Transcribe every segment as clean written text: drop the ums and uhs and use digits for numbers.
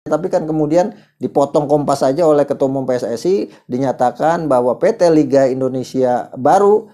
Tapi kan kemudian dipotong Kompas saja oleh Ketua Umum PSSI, dinyatakan bahwa PT Liga Indonesia baru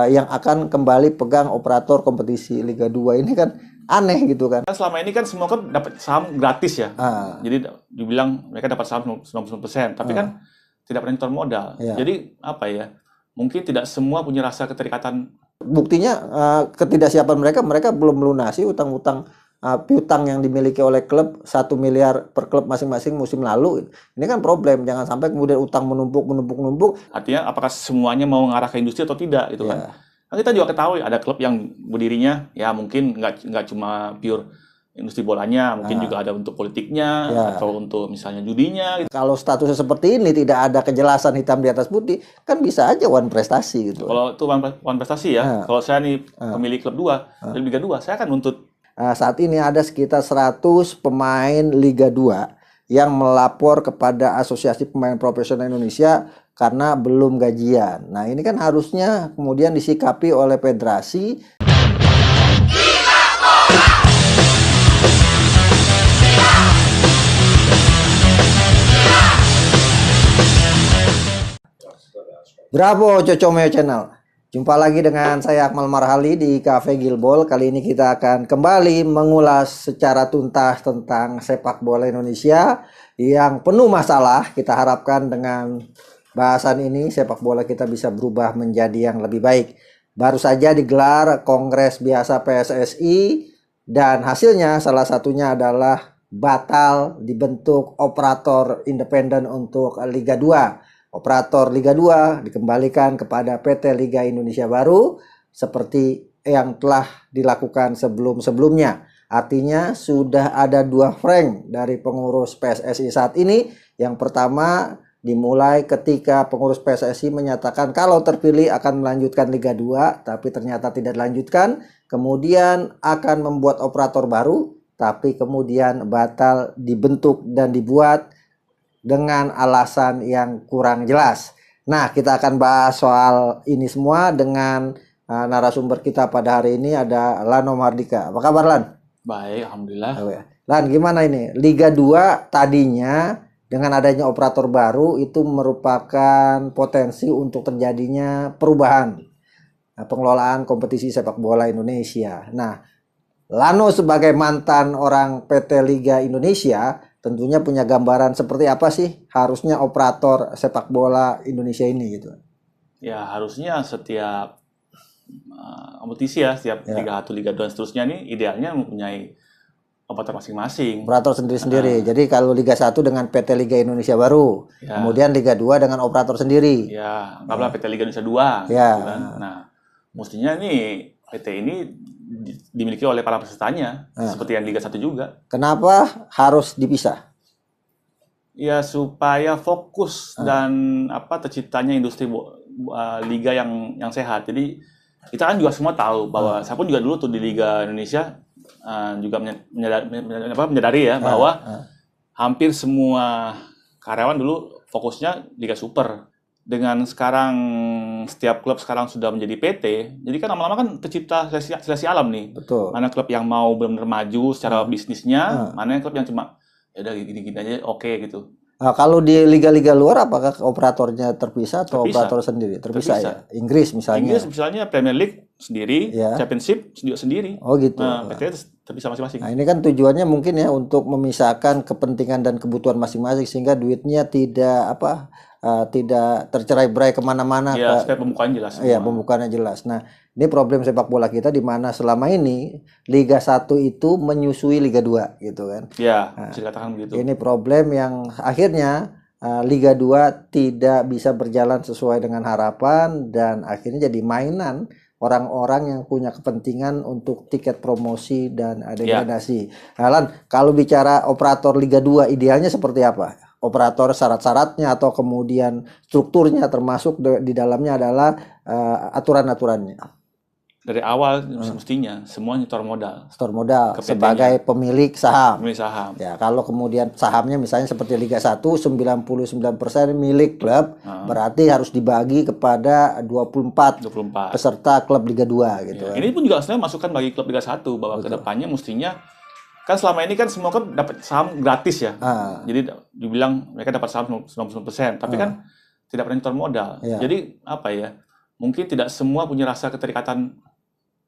yang akan kembali pegang operator kompetisi Liga 2 ini kan aneh gitu kan. Selama ini kan semua kan dapat saham gratis ya. Jadi dibilang mereka dapat saham 90%, tapi kan tidak pernah nyetor modal. Jadi apa ya? Mungkin tidak semua punya rasa keterikatan. Buktinya ketidaksiapan mereka belum melunasi utang-utang piutang yang dimiliki oleh klub 1 miliar per klub masing-masing musim lalu. Ini kan problem, jangan sampai kemudian utang menumpuk. Artinya apakah semuanya mau ngarah ke industri atau tidak gitu kan? Kan kita juga ketahui ada klub yang berdirinya ya mungkin nggak cuma pure industri bolanya, mungkin juga ada untuk politiknya atau untuk misalnya judinya. Gitu. Kalau statusnya seperti ini tidak ada kejelasan hitam di atas putih, kan bisa aja one prestasi gitu. Kalau itu one prestasi ya, kalau saya nih pemilik klub 2, Liga 2, saya akan nuntut. Saat ini ada sekitar 100 pemain Liga 2 yang melapor kepada Asosiasi Pemain Profesional Indonesia karena belum gajian. Nah, ini kan harusnya kemudian disikapi oleh federasi. Bravo Cocomeo Channel. Jumpa lagi dengan saya Akmal Marhali di Cafe Gilbol. Kali ini kita akan kembali mengulas secara tuntas tentang sepak bola Indonesia yang penuh masalah. Kita harapkan dengan bahasan ini sepak bola kita bisa berubah menjadi yang lebih baik. Baru saja digelar Kongres Biasa PSSI dan hasilnya salah satunya adalah batal dibentuk operator independen untuk Liga 2. Operator Liga 2 dikembalikan kepada PT Liga Indonesia Baru seperti yang telah dilakukan sebelum-sebelumnya. Artinya sudah ada 2 frank dari pengurus PSSI saat ini. Yang pertama dimulai ketika pengurus PSSI menyatakan kalau terpilih akan melanjutkan Liga 2, tapi ternyata tidak dilanjutkan. Kemudian akan membuat operator baru, tapi kemudian batal dibentuk dan dibuat dengan alasan yang kurang jelas. Nah, kita akan bahas soal ini semua dengan narasumber kita pada hari ini ada Lano Mardika. Apa kabar Lan? Baik, alhamdulillah. Lan, gimana ini? Liga 2 tadinya dengan adanya operator baru itu merupakan potensi untuk terjadinya perubahan pengelolaan kompetisi sepak bola Indonesia. Nah, Lano sebagai mantan orang PT Liga Indonesia tentunya punya gambaran seperti apa sih harusnya operator sepak bola Indonesia ini gitu. Ya harusnya setiap kompetisi ya, setiap Liga 1, Liga 2 dan seterusnya nih idealnya mempunyai operator masing-masing. Operator sendiri-sendiri. Jadi kalau Liga 1 dengan PT Liga Indonesia Baru, kemudian Liga 2 dengan operator sendiri. Ya, anggaplah PT Liga Indonesia 2. Gitu kan. Nah, mestinya nih PT ini dimiliki oleh para pesertanya, seperti yang Liga 1 juga. Kenapa harus dipisah? Ya supaya fokus dan terciptanya industri liga yang sehat. Jadi kita kan juga semua tahu bahwa saya pun juga dulu tuh di Liga Indonesia juga menyadari ya bahwa hampir semua karyawan dulu fokusnya Liga Super. Dengan sekarang setiap klub sekarang sudah menjadi PT, jadi kan lama-lama kan tercipta seleksi alam nih. Betul. Mana klub yang mau benar-benar maju secara bisnisnya, mana klub yang cuma ya udah gini-gini aja oke gitu. Nah, kalau di liga-liga luar apakah operatornya terpisah atau operator sendiri? Terpisah ya. Inggris misalnya. Inggris misalnya Premier League sendiri, Championship sendiri. Oh gitu. Nah, PT terpisah masing-masing. Nah, ini kan tujuannya mungkin ya untuk memisahkan kepentingan dan kebutuhan masing-masing sehingga duitnya tidak tidak tercerai-berai kemana-mana. Ya, supaya pembukaannya jelas. Iya, pembukaannya jelas. Nah, ini problem sepak bola kita di mana selama ini Liga 1 itu menyusui Liga 2 gitu kan. Ya, bisa dikatakan begitu. Ini problem yang akhirnya Liga 2 tidak bisa berjalan sesuai dengan harapan dan akhirnya jadi mainan orang-orang yang punya kepentingan untuk tiket promosi dan degradasi. Nah, Lan, kalau bicara operator Liga 2 idealnya seperti apa? Operator syarat-syaratnya atau kemudian strukturnya termasuk di dalamnya adalah aturan-aturannya. Dari awal mestinya semua nyetor modal. Setor modal sebagai pemilik saham. Pemilik saham. Ya, kalau kemudian sahamnya misalnya seperti Liga 1 99% milik klub, berarti harus dibagi kepada 24 peserta klub Liga 2 gitu. Ya, ini pun juga sebenarnya masukan bagi klub Liga 1 bahwa kedepannya mestinya kan selama ini kan semua kan dapat saham gratis ya. Ah, Jadi dibilang mereka dapat saham 90%, tapi kan tidak pernah nyetor modal. Iya. Jadi apa ya? Mungkin tidak semua punya rasa keterikatan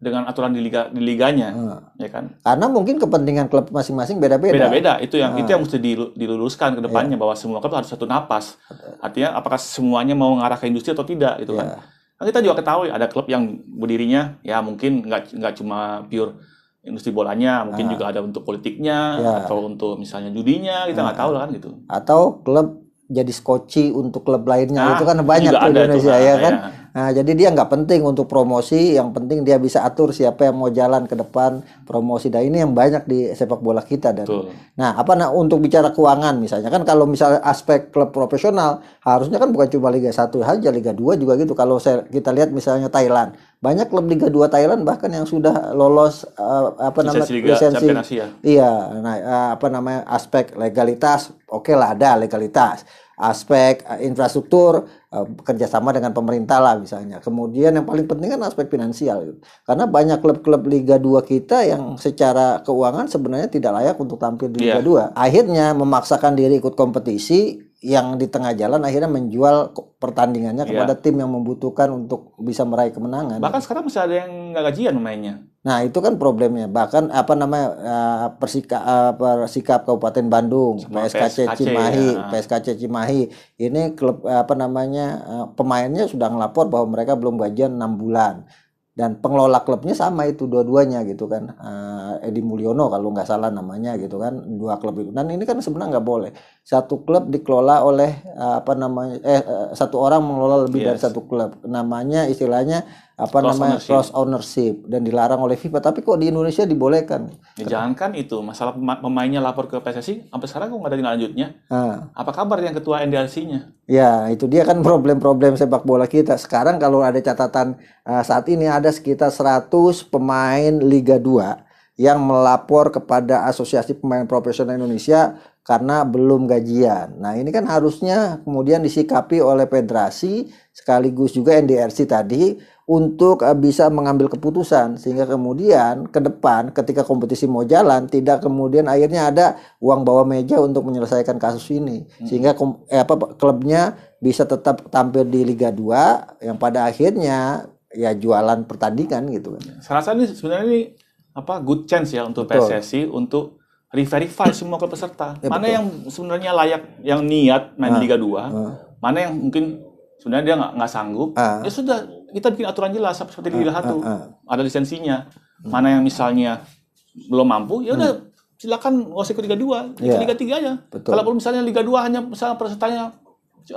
dengan aturan di liganya, ya kan? karena mungkin kepentingan klub masing-masing beda-beda. Beda-beda. Itu yang mesti diluruskan ke depannya bahwa semua klub harus satu napas. Artinya apakah semuanya mau mengarah ke industri atau tidak gitu kan. Kan kita juga ketahui ada klub yang berdirinya ya mungkin nggak cuma pure industri bolanya, mungkin juga ada untuk politiknya atau untuk misalnya judinya, kita nggak tahu lah kan gitu. Atau klub jadi skoci untuk klub lainnya, itu kan itu banyak juga tuh di ada Indonesia tuh, ya kan. Nah, jadi dia nggak penting untuk promosi, yang penting dia bisa atur siapa yang mau jalan ke depan promosi. Dan ini yang banyak di sepak bola kita. Dan Betul. nah, untuk bicara keuangan misalnya kan, kalau misalnya aspek klub profesional harusnya kan bukan cuma Liga 1 aja, Liga 2 juga gitu. Kalau kita lihat misalnya Thailand, banyak klub Liga 2 Thailand bahkan yang sudah lolos lisensi Champions Asia. Iya, nah aspek legalitas, oke lah, ada legalitas. Aspek infrastruktur, kerjasama dengan pemerintah lah misalnya. Kemudian yang paling penting kan aspek finansial gitu. Karena banyak klub-klub Liga 2 kita yang secara keuangan sebenarnya tidak layak untuk tampil di Liga 2. Akhirnya memaksakan diri ikut kompetisi, yang di tengah jalan akhirnya menjual pertandingannya kepada tim yang membutuhkan untuk bisa meraih kemenangan. Bahkan sekarang masih ada yang nggak gajian pemainnya. Nah, itu kan problemnya. Bahkan Persikap Kabupaten Bandung, PSKC Cimahi, PSKC Cimahi, ini klub pemainnya sudah ngelapor bahwa mereka belum gajian 6 bulan. Dan pengelola klubnya sama itu dua-duanya gitu kan, Edi Mulyono kalau nggak salah namanya gitu kan, dua klub itu. Dan ini kan sebenarnya nggak boleh satu klub dikelola oleh satu orang mengelola lebih dari satu klub, namanya istilahnya cross ownership, dan dilarang oleh FIFA. Tapi kok di Indonesia dibolehkan? Ya, jangankan itu, masalah pemainnya lapor ke PSSI sampai sekarang kok nggak ada tindak lanjutnya. Apa kabar yang ketua NDRC-nya? Ya, itu dia kan problem-problem sepak bola kita. Sekarang kalau ada catatan saat ini ada sekitar 100 pemain Liga 2 yang melapor kepada Asosiasi Pemain Profesional Indonesia karena belum gajian. Nah, ini kan harusnya kemudian disikapi oleh federasi sekaligus juga NDRC tadi untuk bisa mengambil keputusan, sehingga kemudian ke depan ketika kompetisi mau jalan tidak kemudian akhirnya ada uang bawah meja untuk menyelesaikan kasus ini, sehingga klubnya bisa tetap tampil di Liga 2 yang pada akhirnya ya jualan pertandingan gitu kan. Saya rasa ini sebenarnya ini good chance ya untuk PSSI untuk re-verify semua klub peserta. Mana yang sebenarnya layak, yang niat main Liga 2, mana yang mungkin sebenarnya dia nggak sanggup. Ya sudah, kita bikin aturan jelas seperti di Liga 1. Ada lisensinya. Mana yang misalnya belum mampu, ya udah silakan nggak usah ikut Liga 2, ikut Liga 3 aja. Kalau misalnya Liga 2 hanya misalnya pesertanya 18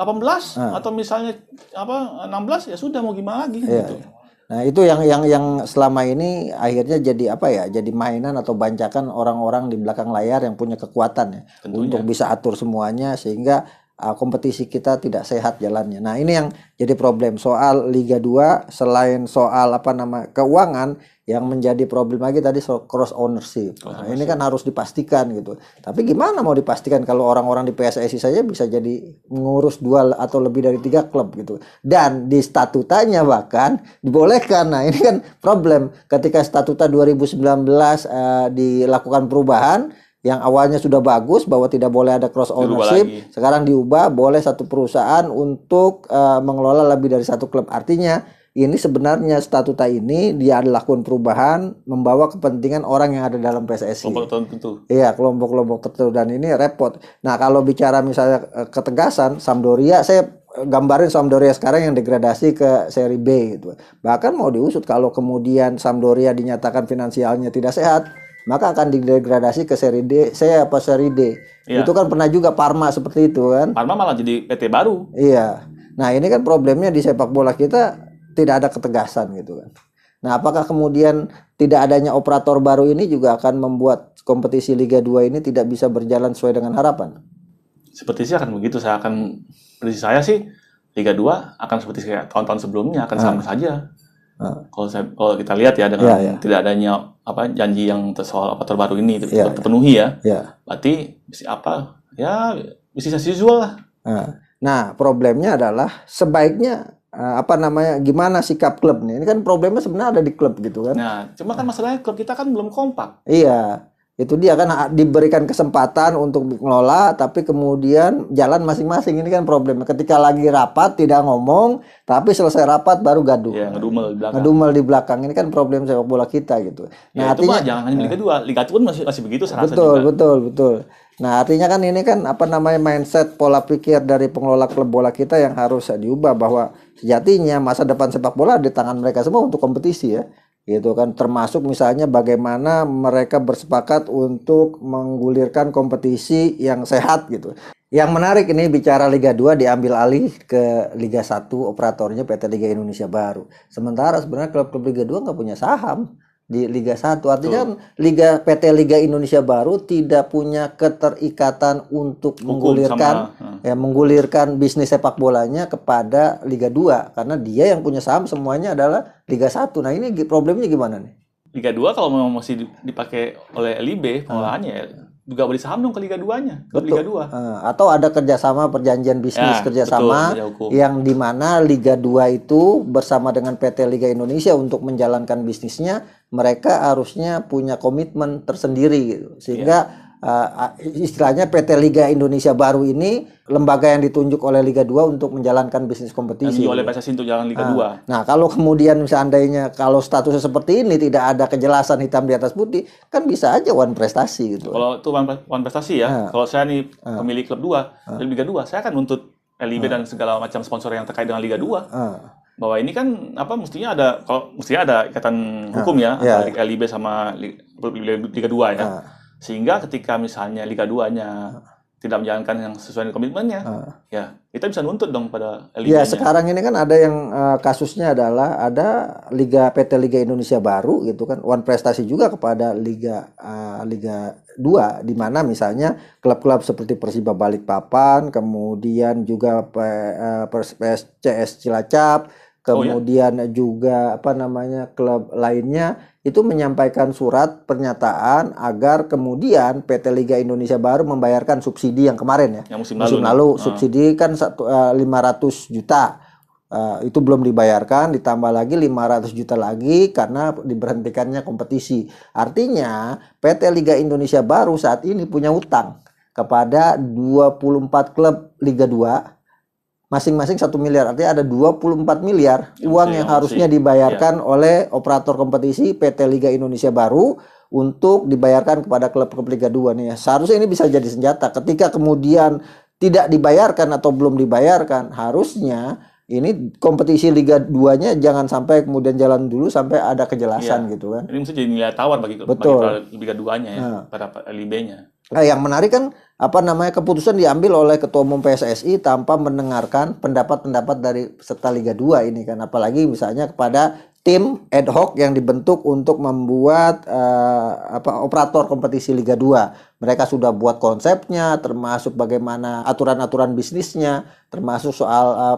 atau misalnya 16, ya sudah mau gimana lagi gitu. Nah, itu yang selama ini akhirnya jadi jadi mainan atau bancakan orang-orang di belakang layar yang punya kekuatan ya. Tentunya. Untuk bisa atur semuanya sehingga kompetisi kita tidak sehat jalannya. Nah, ini yang jadi problem soal Liga 2. Selain soal keuangan, yang menjadi problem lagi tadi soal cross ownership. Nah, ini kan harus dipastikan gitu. Tapi gimana mau dipastikan kalau orang-orang di PSSI saja bisa jadi mengurus 2 atau lebih dari 3 klub gitu. Dan di statutanya bahkan dibolehkan. Nah, ini kan problem ketika statuta 2019 dilakukan perubahan. Yang awalnya sudah bagus bahwa tidak boleh ada cross ownership, sekarang diubah boleh satu perusahaan untuk mengelola lebih dari 1 klub. Artinya ini sebenarnya statuta ini dia lakukan perubahan membawa kepentingan orang yang ada dalam PSSI. Kelompok tertentu. Iya, kelompok-kelompok tertentu, dan ini repot. Nah, kalau bicara misalnya ketegasan, Sampdoria, saya gambarin Sampdoria sekarang yang degradasi ke seri B gitu. Bahkan mau diusut kalau kemudian Sampdoria dinyatakan finansialnya tidak sehat, maka akan didegradasi ke seri D, seri D. Iya. Itu kan pernah juga Parma seperti itu kan. Parma malah jadi PT baru. Iya. Nah, ini kan problemnya di sepak bola kita tidak ada ketegasan gitu kan. Nah, apakah kemudian tidak adanya operator baru ini juga akan membuat kompetisi Liga 2 ini tidak bisa berjalan sesuai dengan harapan? Seperti sih akan begitu. Prediksi saya sih Liga 2 akan seperti kayak tahun-tahun sebelumnya, akan sama saja. Kalau kita lihat ya dengan tidak adanya janji yang soal operator baru ini terpenuhi ya. Berarti bisnis as usual lah. Nah, problemnya adalah sebaiknya gimana sikap klub nih? Ini kan problemnya sebenarnya ada di klub gitu kan. Nah, cuma kan masalahnya klub kita kan belum kompak. Iya. Itu dia kan diberikan kesempatan untuk mengelola, tapi kemudian jalan masing-masing. Ini kan problemnya. Ketika lagi rapat tidak ngomong, tapi selesai rapat baru gaduh. Ya, ngedumel di belakang. Ngedumel di belakang. Ini kan problem sepak bola kita gitu. Ya, itu mah jangan hanya Liga 2. Liga 1 pun masih begitu saya rasa Betul, juga. betul. Nah, artinya kan ini kan apa namanya mindset pola pikir dari pengelola klub bola kita yang harus diubah, bahwa sejatinya masa depan sepak bola di tangan mereka semua untuk kompetisi ya. Gitu kan, termasuk misalnya bagaimana mereka bersepakat untuk menggulirkan kompetisi yang sehat gitu. Yang menarik ini bicara Liga 2 diambil alih ke Liga 1, operatornya PT Liga Indonesia Baru. Sementara sebenarnya klub-klub Liga 2 nggak punya saham di Liga 1. Artinya kan PT Liga Indonesia Baru tidak punya keterikatan untuk menggulirkan bisnis sepak bolanya kepada Liga 2, karena dia yang punya saham semuanya adalah Liga 1. Nah, ini problemnya gimana nih? Liga 2 kalau memang masih dipakai oleh LIB pengolahannya ya, juga beri saham dong ke Liga 2-nya, ke Liga 2. Atau ada kerjasama perjanjian bisnis kerjasama betul, yang dimana Liga 2 itu bersama dengan PT Liga Indonesia untuk menjalankan bisnisnya, mereka harusnya punya komitmen tersendiri gitu. Sehingga istilahnya PT Liga Indonesia Baru ini lembaga yang ditunjuk oleh Liga 2 untuk menjalankan bisnis kompetisi. Yang oleh PSSI untuk jalan Liga 2. Nah, kalau kemudian seandainya kalau statusnya seperti ini tidak ada kejelasan hitam di atas putih, kan bisa aja one prestasi gitu. Kalau itu one prestasi ya, kalau saya nih pemilik klub 2, dari Liga 2, saya akan nuntut LIB dan segala macam sponsor yang terkait dengan Liga 2. Bahwa ini kan mestinya ada ikatan hukum ya antara LIB sama Liga 2 ya. Sehingga ketika misalnya Liga 2-nya tidak menjalankan yang sesuai dengan komitmennya, ya kita bisa nuntut dong pada LIB-nya. Ya, sekarang ini kan ada yang kasusnya adalah ada PT Liga Indonesia Baru gitu kan, one prestasi juga kepada Liga 2, di mana misalnya klub-klub seperti Persiba Balikpapan, kemudian juga PSCS Cilacap, kemudian juga klub lainnya itu menyampaikan surat pernyataan agar kemudian PT Liga Indonesia Baru membayarkan subsidi yang kemarin ya. Yang musim lalu subsidi kan 500 juta. Itu belum dibayarkan, ditambah lagi 500 juta lagi karena diberhentikannya kompetisi. Artinya PT Liga Indonesia Baru saat ini punya utang kepada 24 klub Liga 2. Masing-masing 1 miliar, artinya ada 24 miliar uang yang harusnya dibayarkan oleh operator kompetisi PT Liga Indonesia Baru untuk dibayarkan kepada klub-klub Liga 2 nih ya. Seharusnya ini bisa jadi senjata. Ketika kemudian tidak dibayarkan atau belum dibayarkan, harusnya ini kompetisi Liga 2-nya jangan sampai kemudian jalan dulu sampai ada kejelasan gitu kan. Ini mesti jadi nilai tawar bagi Liga 2-nya ya, pada LIB-nya. Nah, yang menarik kan keputusan diambil oleh Ketua Umum PSSI tanpa mendengarkan pendapat-pendapat dari peserta Liga 2 ini kan, apalagi misalnya kepada tim ad hoc yang dibentuk untuk membuat operator kompetisi Liga 2. Mereka sudah buat konsepnya, termasuk bagaimana aturan-aturan bisnisnya, termasuk soal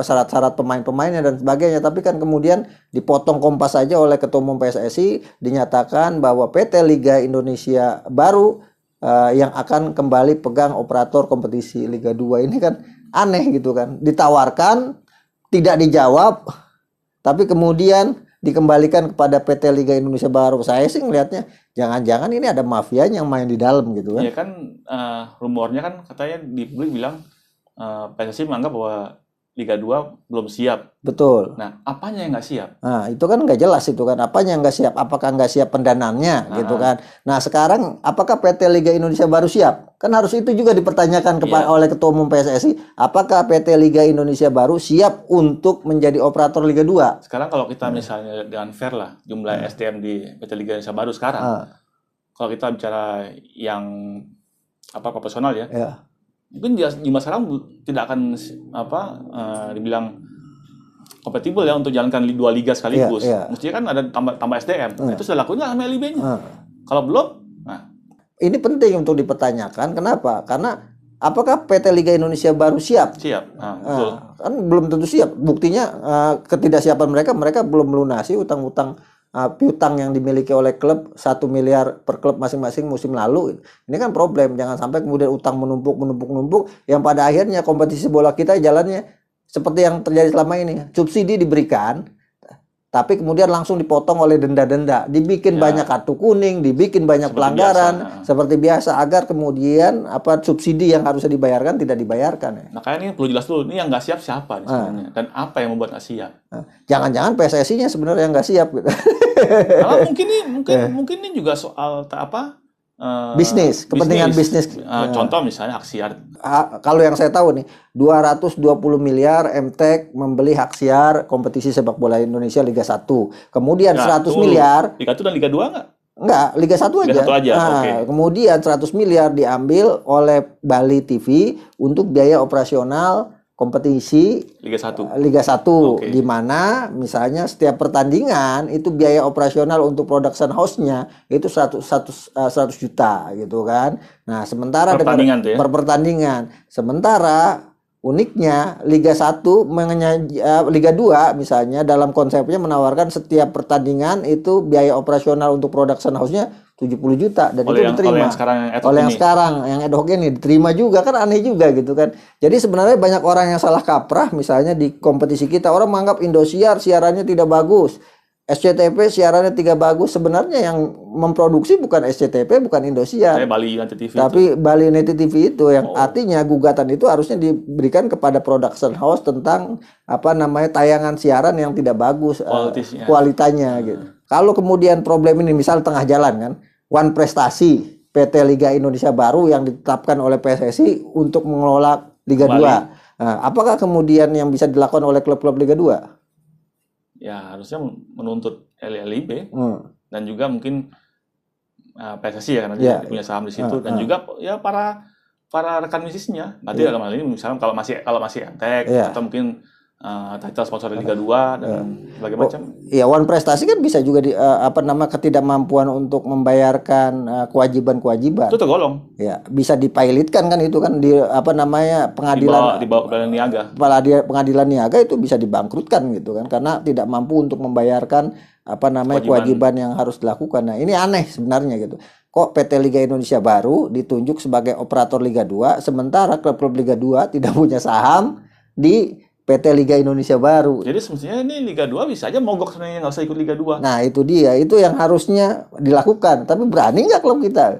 syarat-syarat pemain-pemainnya dan sebagainya. Tapi kan kemudian dipotong kompas saja oleh Ketua Umum PSSI, dinyatakan bahwa PT Liga Indonesia Baru yang akan kembali pegang operator kompetisi Liga 2. Ini kan aneh gitu kan. Ditawarkan, tidak dijawab, tapi kemudian dikembalikan kepada PT Liga Indonesia Baru. Saya sih ngelihatnya jangan-jangan ini ada mafia yang main di dalam gitu kan. Iya kan, rumornya kan katanya di publik bilang PSSI menganggap bahwa Liga 2 belum siap. Betul. Nah, apanya yang nggak siap? Nah, itu kan nggak jelas itu kan. Apanya yang nggak siap? Apakah nggak siap pendanaannya gitu kan. Nah, sekarang apakah PT Liga Indonesia Baru siap? Kan harus itu juga dipertanyakan oleh Ketua Umum PSSI. Apakah PT Liga Indonesia Baru siap untuk menjadi operator Liga 2? Sekarang kalau kita misalnya dengan fair lah jumlah SDM di PT Liga Indonesia Baru sekarang. Kalau kita bicara yang profesional ya. Mungkin jumlah sekarang tidak akan dibilang kompatibel ya untuk jalankan 2 liga sekaligus. Mestinya kan ada tambah SDM. Itu sudah lakuin nggak sama LIB-nya? Kalau belum, ini penting untuk dipertanyakan. Kenapa? Karena apakah PT Liga Indonesia Baru siap? Siap. Betul. Kan belum tentu siap. Buktinya ketidaksiapan mereka belum melunasi utang-utang piutang yang dimiliki oleh klub 1 miliar per klub masing-masing musim lalu. Ini kan problem. Jangan sampai kemudian utang menumpuk yang pada akhirnya kompetisi bola kita jalannya seperti yang terjadi selama ini. Subsidi diberikan, tapi kemudian langsung dipotong oleh denda-denda, dibikin Ya. banyak kartu kuning, dibikin banyak Seperti pelanggaran biasa. seperti biasa agar kemudian subsidi yang harusnya dibayarkan tidak dibayarkan ya. Makanya ini perlu jelas dulu, ini yang nggak siap siapa nih sebenarnya, dan apa yang membuat nggak siap. Jangan-jangan PSSI-nya sebenarnya yang nggak siap gitu. Kalau mungkin ini juga soal Bisnis, kepentingan bisnis. Contoh misalnya Axiar. Kalau yang saya tahu nih, 220 miliar MTEK membeli hak siar kompetisi sepak bola Indonesia Liga 1. Kemudian 100 miliar Liga 1 dan Liga 2 nggak? enggak, Liga 1 aja. Liga 1 aja, oke. Kemudian 100 miliar diambil oleh Bali TV untuk biaya operasional kompetisi Liga 1. Liga 1, Oke. di mana misalnya setiap pertandingan itu biaya operasional untuk production house-nya itu 100 juta gitu kan. Nah, sementara Pertandingan tuh ya? per pertandingan. Sementara uniknya Liga 1 Liga 2 misalnya dalam konsepnya menawarkan setiap pertandingan itu biaya operasional untuk production house-nya 70 juta dan itu diterima. Oleh yang sekarang yang ad hoc Oleh yang ini. sekarang yang ad hoc ini diterima juga, kan aneh juga gitu kan. Jadi sebenarnya banyak orang yang salah kaprah misalnya di kompetisi kita, orang menganggap Indosiar siarannya tidak bagus, SCTV siarannya tidak bagus. Sebenarnya yang memproduksi bukan SCTV, bukan Indosiar, Saya Bali United TV tapi itu. Bali United TV itu yang artinya gugatan itu harusnya diberikan kepada production house tentang tayangan siaran yang tidak bagus kualitasnya gitu. Kalau kemudian problem ini misal tengah jalan kan, One Prestasi PT Liga Indonesia Baru yang ditetapkan oleh PSSI untuk mengelola Liga 2. Nah, apakah kemudian yang bisa dilakukan oleh klub-klub Liga 2? Ya harusnya menuntut LLIB dan juga mungkin PSSI ya karena dia punya saham di situ dan juga ya para rekan bisnisnya. Berarti dalam hal ini misalnya kalau masih MTEK atau mungkin title sponsor Liga 2 dan berbagai macam. Iya, One Prestasi kan bisa juga ketidakmampuan untuk membayarkan kewajiban-kewajiban. Itu tergolong. Ya, bisa dipilotkan kan itu kan di pengadilan dibawa ke niaga. Pengadilan niaga itu bisa dibangkrutkan gitu kan karena tidak mampu untuk membayarkan kewajiban yang harus dilakukan. Nah, ini aneh sebenarnya gitu. Kok PT Liga Indonesia Baru ditunjuk sebagai operator Liga 2 sementara klub-klub Liga 2 tidak punya saham di PT Liga Indonesia Baru. Jadi semestinya ini Liga 2 bisa aja mogok sebenarnya, nggak usah ikut Liga 2. Nah, itu dia. Itu yang harusnya dilakukan. Tapi berani nggak klub kita?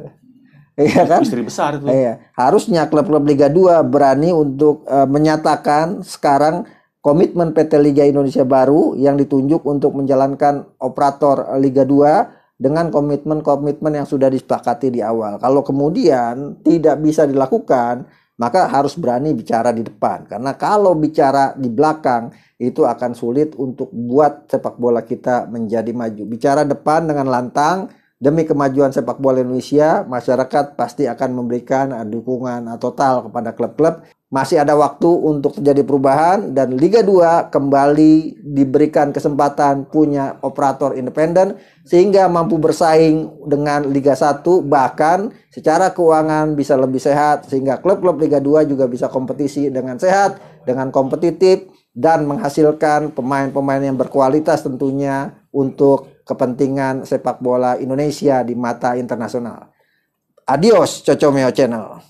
Iya kan? Misteri besar itu. Iya. Harusnya klub-klub Liga 2 berani untuk menyatakan sekarang komitmen PT Liga Indonesia Baru yang ditunjuk untuk menjalankan operator Liga 2 dengan komitmen-komitmen yang sudah disepakati di awal. Kalau kemudian tidak bisa dilakukan, maka harus berani bicara di depan. Karena kalau bicara di belakang, itu akan sulit untuk buat sepak bola kita menjadi maju. Bicara depan dengan lantang, demi kemajuan sepak bola Indonesia, masyarakat pasti akan memberikan dukungan total kepada klub-klub. Masih ada waktu untuk terjadi perubahan dan Liga 2 kembali diberikan kesempatan punya operator independen sehingga mampu bersaing dengan Liga 1, bahkan secara keuangan bisa lebih sehat sehingga klub-klub Liga 2 juga bisa kompetisi dengan sehat, dengan kompetitif dan menghasilkan pemain-pemain yang berkualitas tentunya untuk kepentingan sepak bola Indonesia di mata internasional. Adios Cocomeo Channel.